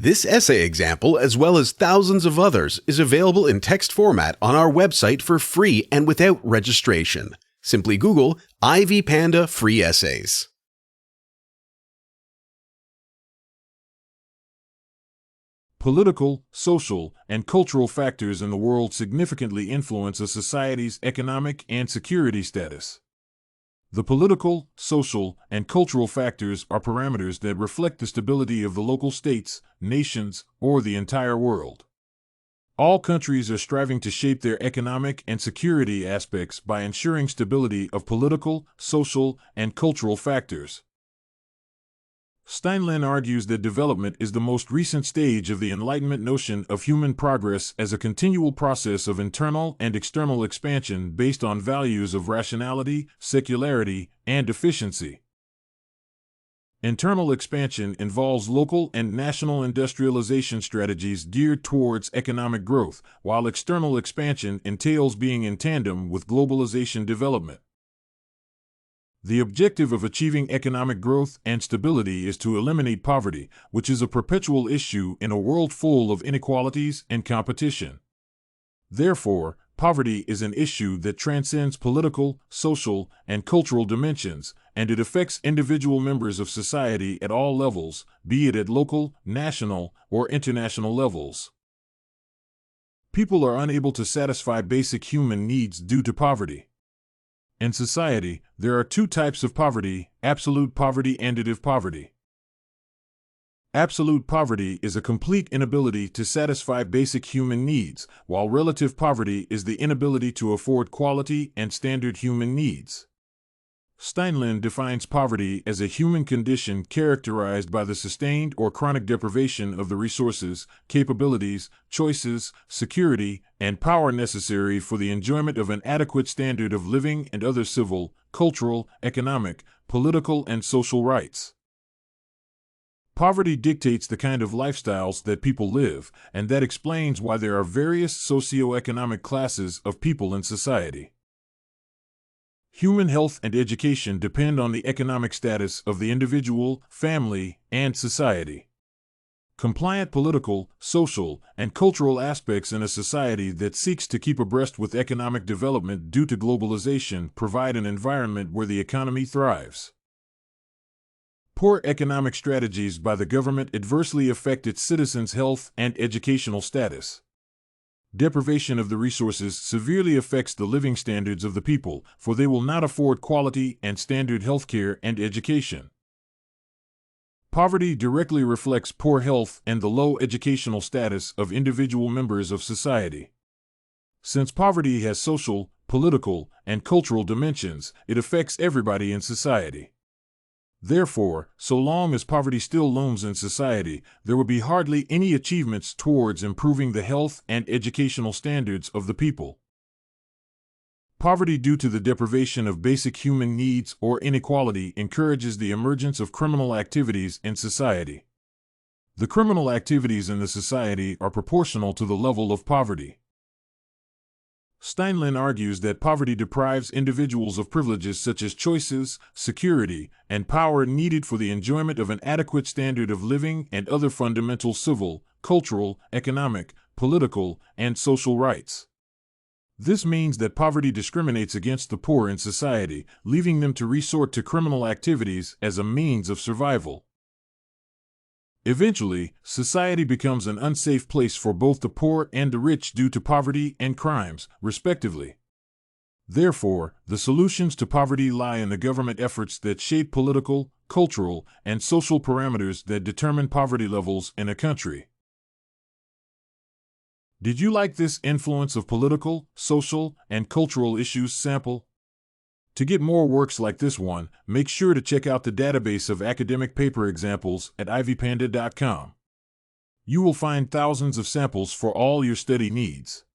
This essay example, as well as thousands of others, is available in text format on our website for free and without registration. Simply Google Ivy Panda Free Essays. Political, social, and cultural factors in the world significantly influence a society's economic and security status. The political, social, and cultural factors are parameters that reflect the stability of the local states, nations, or the entire world. All countries are striving to shape their economic and security aspects by ensuring stability of political, social, and cultural factors. Steinlin argues that development is the most recent stage of the Enlightenment notion of human progress as a continual process of internal and external expansion based on values of rationality, secularity, and efficiency. Internal expansion involves local and national industrialization strategies geared towards economic growth, while external expansion entails being in tandem with globalization development. The objective of achieving economic growth and stability is to eliminate poverty, which is a perpetual issue in a world full of inequalities and competition. Therefore, poverty is an issue that transcends political, social, and cultural dimensions, and it affects individual members of society at all levels, be it at local, national, or international levels. People are unable to satisfy basic human needs due to poverty. In society, there are two types of poverty: absolute poverty and relative poverty. Absolute poverty is a complete inability to satisfy basic human needs, while relative poverty is the inability to afford quality and standard human needs. Steinlin defines poverty as a human condition characterized by the sustained or chronic deprivation of the resources, capabilities, choices, security, and power necessary for the enjoyment of an adequate standard of living and other civil, cultural, economic, political, and social rights. Poverty dictates the kind of lifestyles that people live, and that explains why there are various socioeconomic classes of people in society. Human health and education depend on the economic status of the individual, family, and society. Compliant political, social, and cultural aspects in a society that seeks to keep abreast with economic development due to globalization provide an environment where the economy thrives. Poor economic strategies by the government adversely affect its citizens' health and educational status. Deprivation of the resources severely affects the living standards of the people, for they will not afford quality and standard healthcare and education. Poverty directly reflects poor health and the low educational status of individual members of society. Since poverty has social, political, and cultural dimensions, it affects everybody in society. Therefore, so long as poverty still looms in society, there will be hardly any achievements towards improving the health and educational standards of the people. Poverty due to the deprivation of basic human needs or inequality encourages the emergence of criminal activities in society. The criminal activities in the society are proportional to the level of poverty. Steinlin argues that poverty deprives individuals of privileges such as choices, security, and power needed for the enjoyment of an adequate standard of living and other fundamental civil, cultural, economic, political, and social rights. This means that poverty discriminates against the poor in society, leaving them to resort to criminal activities as a means of survival. Eventually, society becomes an unsafe place for both the poor and the rich due to poverty and crimes, respectively. Therefore, the solutions to poverty lie in the government efforts that shape political, cultural, and social parameters that determine poverty levels in a country. Did you like this influence of political, social, and cultural issues sample? To get more works like this one, make sure to check out the database of academic paper examples at ivypanda.com. You will find thousands of samples for all your study needs.